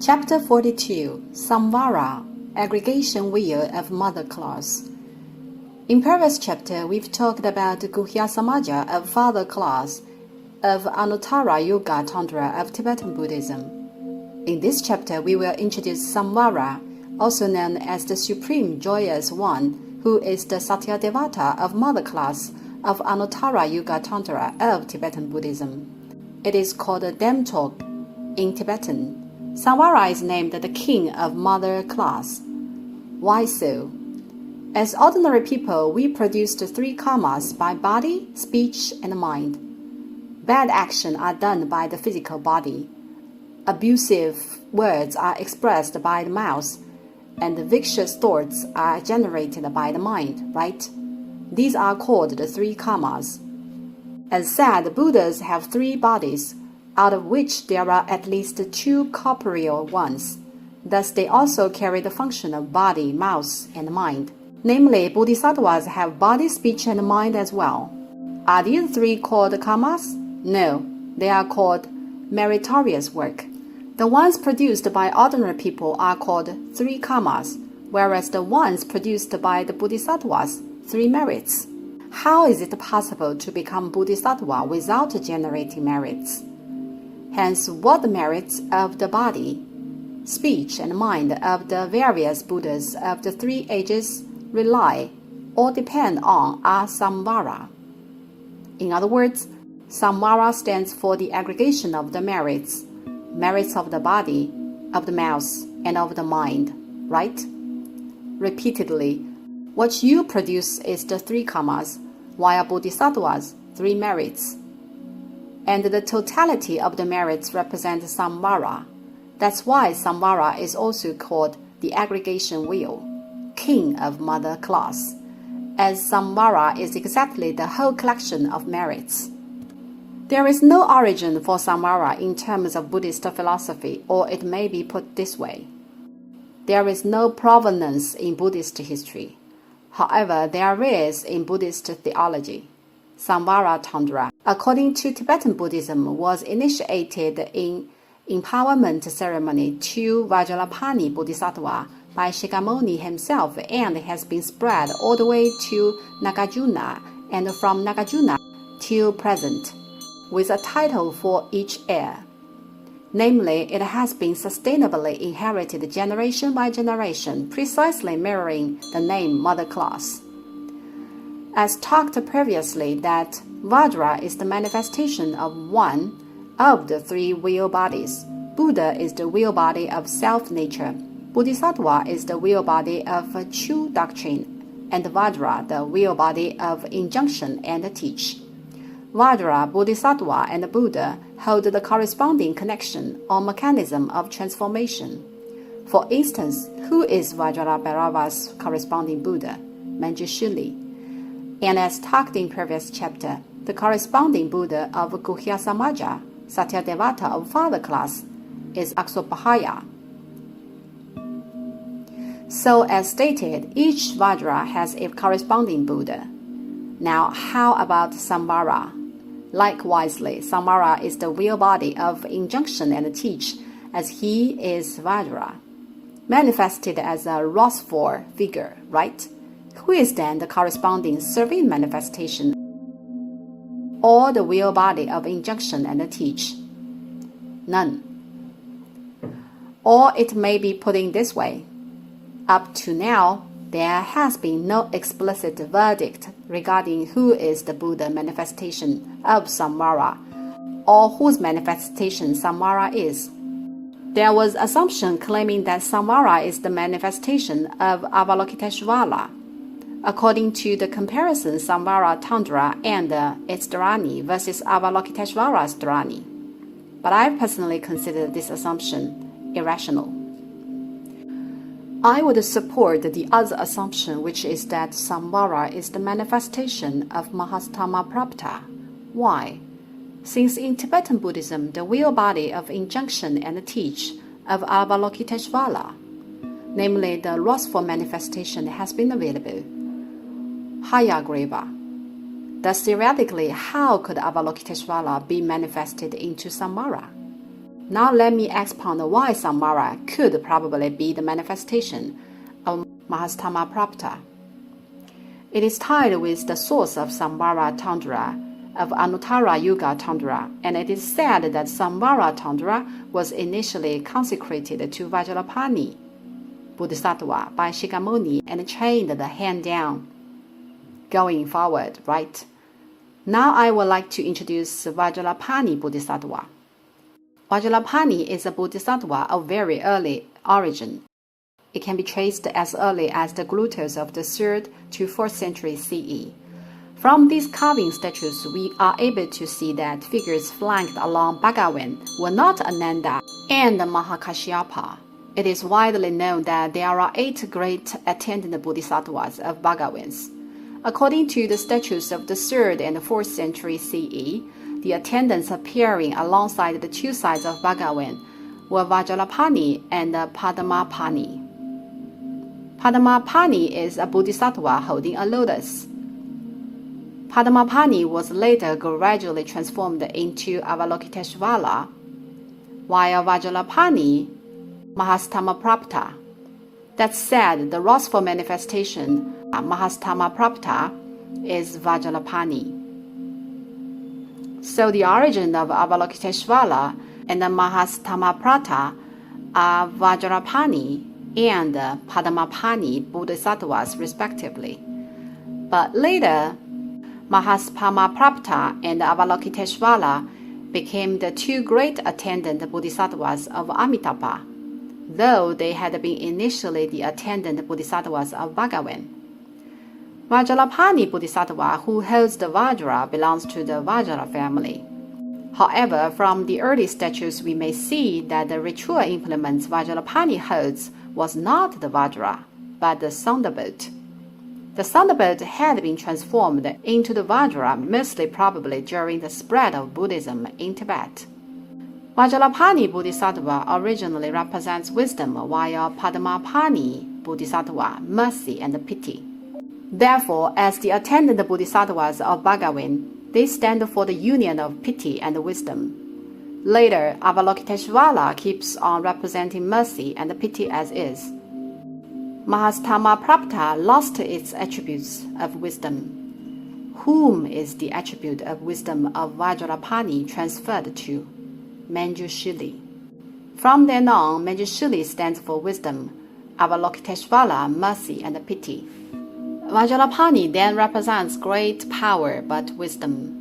Chapter 42, Samvara, Aggregation Wheel of Mother Class. In previous chapter, we've talked about Guhya Samaja of Father Class of Anuttara Yoga Tantra of Tibetan Buddhism. In this chapter, we will introduce Samvara, also known as the Supreme Joyous One, who is the Satyadevata of Mother Class of Anuttara Yoga Tantra of Tibetan Buddhism. It is called Demtok in Tibetan. Samvara is named the king of mother class. Why so? As ordinary people, we produce the three karmas by body, speech, and mind. Bad actions are done by the physical body. Abusive words are expressed by the mouth, and the vicious thoughts are generated by the mind, right? These are called the three karmas. As said, Buddhas have three bodies, out of which there are at least two corporeal ones. Thus, they also carry the function of body, mouth, and mind. Namely, bodhisattvas have body, speech, and mind as well. Are these three called karmas? No, they are called meritorious work. The ones produced by ordinary people are called three karmas, whereas the ones produced by the bodhisattvas, three merits. How is it possible to become bodhisattva without generating merits? Hence, what the merits of the body, speech, and mind of the various Buddhas of the three ages rely or depend on are samvara. In other words, samvara stands for the aggregation of the merits of the body, of the mouth, and of the mind, right? Repeatedly, what you produce is the three karmas, while bodhisattvas, three merits. And the totality of the merits represent samvara. That's why samvara is also called the aggregation wheel, king of mother class, as samvara is exactly the whole collection of merits. There is no origin for samvara in terms of Buddhist philosophy, or it may be put this way. There is no provenance in Buddhist history. However, there is in Buddhist theology. Samvara Tantra, according to Tibetan Buddhism, was initiated in empowerment ceremony to Vajrapani Bodhisattva by Shakyamuni himself and has been spread all the way to Nagarjuna and from Nagarjuna till present, with a title for each heir. Namely, it has been sustainably inherited generation by generation, precisely mirroring the name mother class. As talked previously, that Vajra is the manifestation of one of the three wheel bodies. Buddha is the wheel body of self-nature. Bodhisattva is the wheel body of true doctrine, and Vajra the wheel body of injunction and teach. Vajra, Bodhisattva, and Buddha hold the corresponding connection or mechanism of transformation. For instance, who is Vajrabhairava's corresponding Buddha? Manjushri. And as talked in previous chapter, the corresponding Buddha of Guhya Samaja, Satyadevata of Father class, is Aksopahaya. So as stated, each Vajra has a corresponding Buddha. Now, how about Samvara? Likewise, Samvara is the wheel body of injunction and teach, as he is Vajra, manifested as a wrathful figure, right? Who is then the corresponding serving manifestation, or the wheel body of injunction and teach? None. Or it may be put in this way. Up to now, there has been no explicit verdict regarding who is the Buddha manifestation of Samvara, or whose manifestation Samvara is. There was assumption claiming that Samvara is the manifestation of Avalokiteshvara, according to the comparison Samvara Tantra and its Dharani versus Avalokiteshvara's Dharani. But I personally consider this assumption irrational. I would support the other assumption, which is that Samvara is the manifestation of Mahastama Prapta. Why? Since in Tibetan Buddhism, the wheel body of injunction and teach of Avalokiteshvara, namely the wrathful manifestation, has been available. Hayagreva. Thus, theoretically, how could Avalokiteshvara be manifested into Samvara? Now let me expound why Samvara could probably be the manifestation of Mahastama Prapta. It is tied with the source of Samvara Tandra, of Anuttara Yuga Tandra, and it is said that Samvara Tandra was initially consecrated to Vajrapani Bodhisattva by Shikhamuni and chained the hand down. Going forward, right? Now I would like to introduce Vajrapani Bodhisattva. Vajrapani is a bodhisattva of very early origin. It can be traced as early as the glutos of the 3rd to 4th century CE. From these carving statues, we are able to see that figures flanked along Bhagavan were not Ananda and Mahakashyapa. It is widely known that there are 8 great attendant bodhisattvas of Bhagavans. According to the statues of the 3rd and 4th century CE, the attendants appearing alongside the 2 sides of Bhagavan were Vajrapani and Padmapani. Padmapani is a bodhisattva holding a lotus. Padmapani was later gradually transformed into Avalokiteshvara, while Vajrapani, Mahastama Prapta. That said, the wrathful manifestation, Mahastama Prapta, is Vajrapani. So the origin of Avalokiteshvara and the Mahastama Prapta are Vajrapani and Padmapani bodhisattvas respectively. But later, Mahastama Prapta and Avalokiteshvara became the 2 great attendant bodhisattvas of Amitabha, though they had been initially the attendant bodhisattvas of Bhagavan. Vajrapani Bodhisattva, who holds the Vajra, belongs to the Vajra family. However, from the early statues we may see that the ritual implements Vajrapani holds was not the Vajra, but the thunderbolt. The thunderbolt had been transformed into the Vajra mostly probably during the spread of Buddhism in Tibet. Vajrapani Bodhisattva originally represents wisdom, while Padmapani Bodhisattva, mercy and pity. Therefore, as the attendant bodhisattvas of Bhagavan, they stand for the union of pity and wisdom. Later, Avalokiteshvara keeps on representing mercy and pity as is. Mahastama Prapta lost its attributes of wisdom. Whom is the attribute of wisdom of Vajrapani transferred to? Manjushri. From then on, Manjushri stands for wisdom, Avalokiteshvara, mercy and pity. Vajrapani then represents great power but wisdom.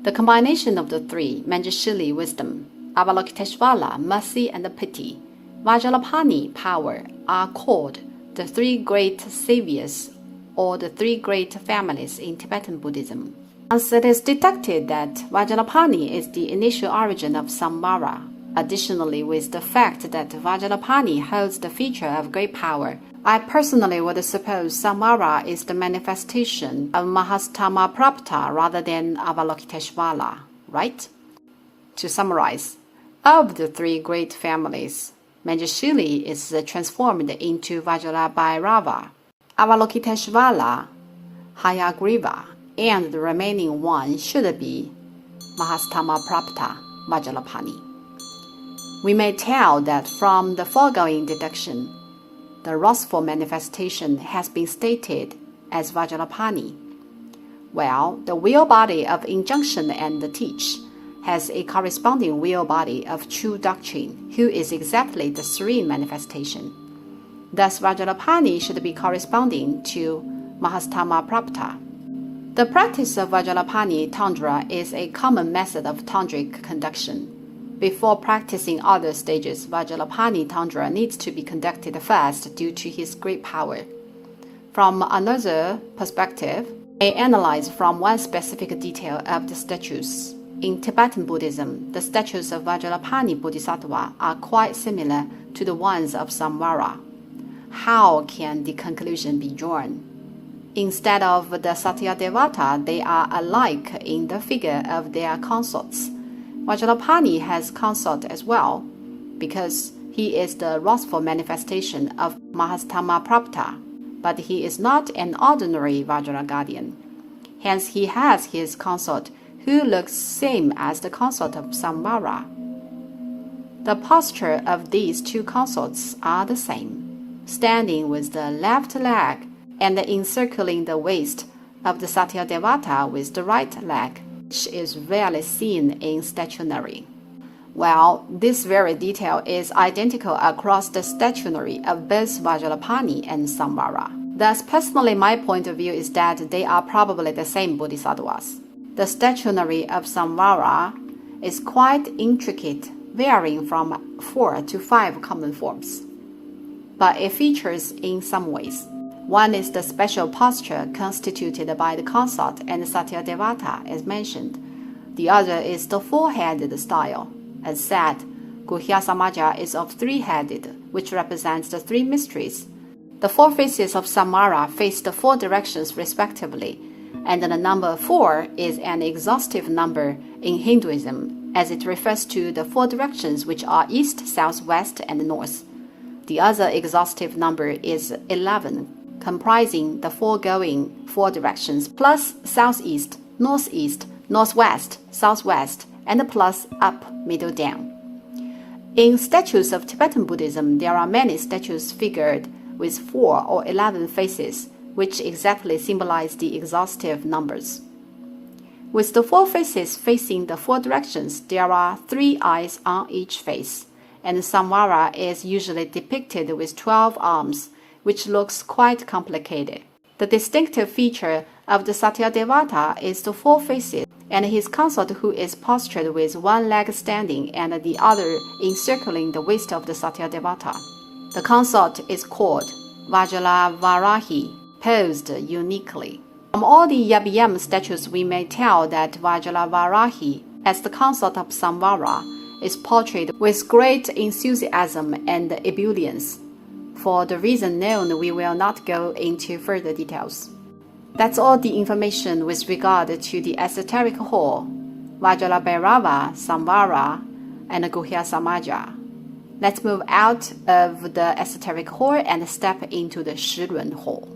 The combination of the 3, Manjushri, wisdom, Avalokiteshvara, mercy and pity, Vajrapani, power, are called the 3 great saviors or the 3 great families in Tibetan Buddhism. Hence, it is deducted that Vajrapani is the initial origin of Samvara. Additionally, with the fact that Vajrapani holds the feature of great power, I personally would suppose Samvara is the manifestation of Mahastama Prapta rather than Avalokiteshvara, right? To summarize, of the 3 great families, Manjushri is transformed into Vajrabhairava, Avalokiteshvara, Hayagriva, and the remaining one should be Mahastama Prapta, Vajrapani. We may tell that from the foregoing deduction, the wrathful manifestation has been stated as Vajrapani, while the will body of injunction and the teach has a corresponding will body of true doctrine, who is exactly the serene manifestation. Thus, Vajrapani should be corresponding to Mahastama Prapta. The practice of Vajrapani Tantra is a common method of tantric conduction. Before practicing other stages, Vajrapani Tantra needs to be conducted first due to his great power. From another perspective, we analyze from one specific detail of the statues. In Tibetan Buddhism, the statues of Vajrapani Bodhisattva are quite similar to the ones of Samvara. How can the conclusion be drawn? Instead of the Satyadevata, they are alike in the figure of their consorts. Vajrapani has consort as well, because he is the wrathful manifestation of Mahastama Prapta, but he is not an ordinary Vajra guardian. Hence he has his consort, who looks same as the consort of Samvara. The posture of these two consorts are the same, standing with the left leg and encircling the waist of the Satyadevata with the right leg, which is rarely seen in statuary. Well, this very detail is identical across the statuary of both Vajrapani and Samvara. Thus, personally, my point of view is that they are probably the same bodhisattvas. The statuary of Samvara is quite intricate, varying from 4 to 5 common forms, but it features in some ways. One is the special posture constituted by the consort and Satyadevata, as mentioned. The other is the four-headed style. As said, Guhya Samaja is of three-headed, which represents the three mysteries. The four faces of Samvara face the four directions respectively, and the number 4 is an exhaustive number in Hinduism, as it refers to the four directions which are east, south, west, and north. The other exhaustive number is 11, comprising the foregoing four directions, plus southeast, northeast, northwest, southwest, and plus up, middle, down. In statues of Tibetan Buddhism, there are many statues figured with 4 or 11 faces, which exactly symbolize the exhaustive numbers. With the 4 faces facing the 4 directions, there are 3 eyes on each face, and Samvara is usually depicted with 12 arms, which looks quite complicated. The distinctive feature of the Satyadevata is the 4 faces, and his consort who is postured with one leg standing and the other encircling the waist of the Satyadevata. The consort is called Vajravarahi, posed uniquely. From all the Yabiyam statues, we may tell that Vajravarahi, as the consort of Samvara, is portrayed with great enthusiasm and ebullience. For the reason known, we will not go into further details. That's all the information with regard to the esoteric hall, Vajrabhairava, Samvara, and Guhya Samaja. Let's move out of the esoteric hall and step into the Shirun hall.